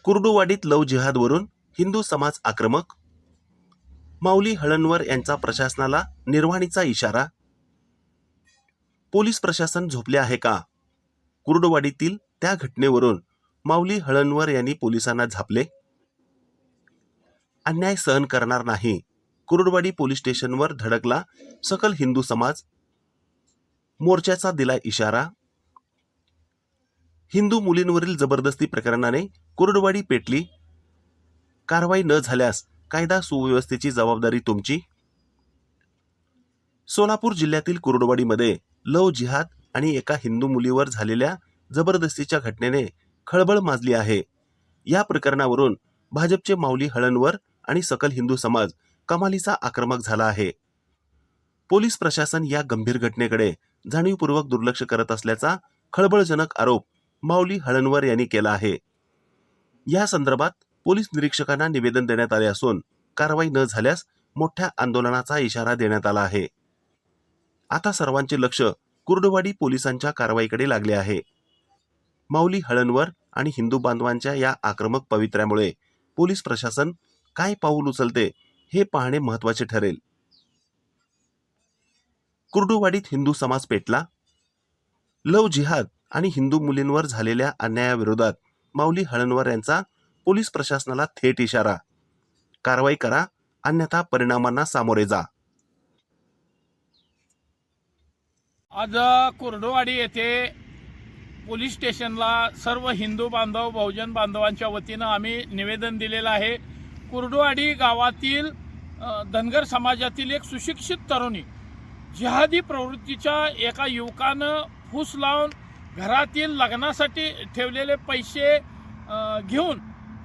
कुर्डुवाडीत लव जिहादवरून हिंदू समाज आक्रमक. माऊली हळणवर यांचा प्रशासनाला निर्वाणीचा इशारा. पोलीस प्रशासन झोपले आहे का? कुर्डुवाडीतील त्या घटनेवरून माऊली हळणवर यांनी पोलिसांना झापले. अन्याय सहन करणार नाही, कुर्डुवाडी पोलीस स्टेशनवर धडकला सकल हिंदू समाज. मोर्चाचा दिला इशारा. हिंदू मुलींवरील जबरदस्ती प्रकरणाने कुर्डुवाडी पेटली. कारवाई न झाल्यास कायदा सुव्यवस्थेची जबाबदारी तुमची. सोलापूर जिल्ह्यातील कुर्डुवाडीमध्ये लव जिहाद आणि एका हिंदू मुलीवर झालेल्या जबरदस्तीच्या घटनेने खळबळ माजली आहे. या प्रकरणावरून भाजपचे माऊली हळणवर आणि सकल हिंदू समाज कमालीचा आक्रमक झाला आहे. पोलीस प्रशासन या गंभीर घटनेकडे जाणीवपूर्वक दुर्लक्ष करत असल्याचा खळबळजनक आरोप माऊली हळणवर यांनी केला आहे. या संदर्भात पोलीस निरीक्षकांना निवेदन देण्यात आले असून कारवाई न झाल्यास मोठ्या आंदोलनाचा इशारा देण्यात आला आहे. आता सर्वांचे लक्ष कुर्डुवाडी पोलिसांच्या कारवाईकडे लागले आहे. माऊली हळणवर आणि हिंदू बांधवांच्या या आक्रमक पवित्र्यामुळे पोलीस प्रशासन काय पाऊल उचलते हे पाहणे महत्त्वाचे ठरेल. कुर्डुवाडीत हिंदू समाज पेटला. लव जिहाद आणि हिंदू मुलींवर झालेल्या अन्यायाविरोधात माऊली हळणवर यांचा पोलीस प्रशासनाला थेट इशारा. कारवाई करा, अन्यथा परिणामांना सामोरे जा. आज कुर्डुवाडी येथे पोलीस स्टेशनला सर्व हिंदू बांधव बहुजन बांधवांच्या वतीनं आम्ही निवेदन दिलेलं आहे. कुर्डुवाडी गावातील धनगर समाजातील एक सुशिक्षित तरुणी जिहादी प्रवृत्तीच्या एका युवकानं फूस लावून घरातील लग्नासाठी ठेवलेले पैसे घेऊन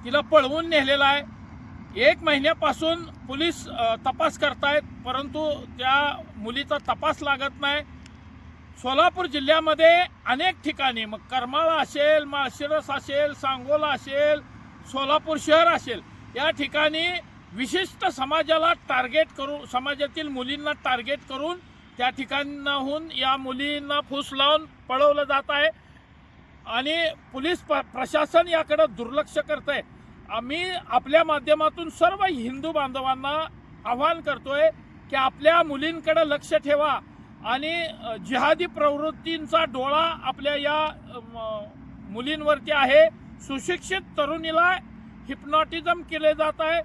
तिला पळवून नेलेला आहे. 1 महिन्यापासून पोलीस तपास करतायत, परंतु त्या मुलीचा तपास लागत नाही. सोलापूर जिल्ह्यामध्ये अनेक ठिकाणी, मग करमाळा असेल, माळशिरस असेल, सांगोला असेल, सोलापूर शहर असेल, या ठिकाणी विशिष्ट समाजाला टार्गेट करून, समाजातील मुलींना टार्गेट करून त्या ठिकाणाहून या मुलींना फूस लावून पळवलं जात आहे आणि पोलीस प्रशासन याकडे दुर्लक्ष करत आहे. आम्ही आपल्या माध्यमातून सर्व हिंदू बांधवांना आवाहन करतोय की आपल्या मुलींकडे लक्ष ठेवा आणि जिहादी प्रवृत्तींचा डोळा आपल्या या मुलींवरती आहे. सुशिक्षित तरुणीला हिप्नॉटिझम केले जात आहे,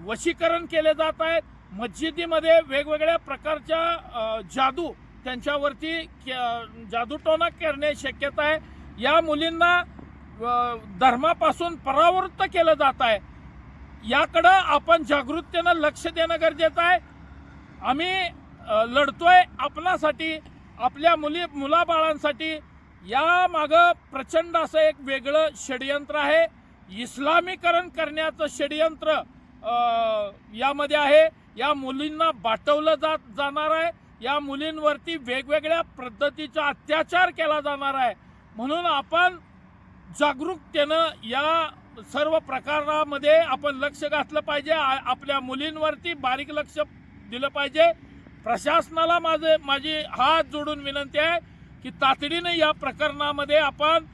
वशीकरण केले जात आहे. मस्जिदीमध्ये वेगवेगळ्या प्रकारच्या जादू त्यांच्यावरती जादूटोणा करणे शक्यता आहे. या मुलींना धर्मापासून परावृत्त केलं जात आहे. याकडं आपण जागृतीनं लक्ष देणं गरजेचं आहे. आम्ही लढतोय आपणासाठी, आपल्या मुलाबाळांसाठी. या मागं प्रचंड असं एक वेगळं षडयंत्र आहे. इस्लामीकरण करण्याचं षडयंत्र यामध्ये आहे. या मुलींना बाटवलं जाणार आहे. या मुलींवरती वेगवेगळ्या पद्धतीचा अत्याचार केला जाणार आहे. म्हणून आपण जागरूकतेनं या सर्व प्रकारामध्ये आपण लक्ष घातलं पाहिजे. आपल्या मुलींवरती बारीक लक्ष दिलं पाहिजे. प्रशासनाला माझी हात जोडून विनंती आहे की तातडीने या प्रकरणामध्ये आपण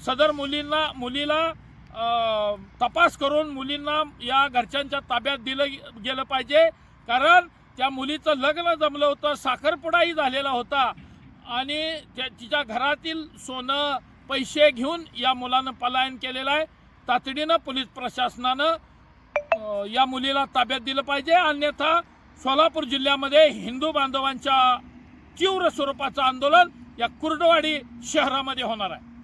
सदर मुलीला तपास करून मुलींना या घरच्यांच्या ताब्यात दिलं गेलं पाहिजे. कारण त्या मुलीचं लग्न जमलं होतं, साखरपुडाही झालेला होता आणि तिच्या घरातील सोनं पैसे घेऊन या मुलानं पलायन केलेलं आहे. तातडीनं पोलीस प्रशासनानं या मुलीला ताब्यात दिलं पाहिजे, अन्यथा सोलापूर जिल्ह्यामध्ये हिंदू बांधवांच्या तीव्र स्वरूपाचं आंदोलन या कुर्डुवाडी शहरामध्ये होणार आहे.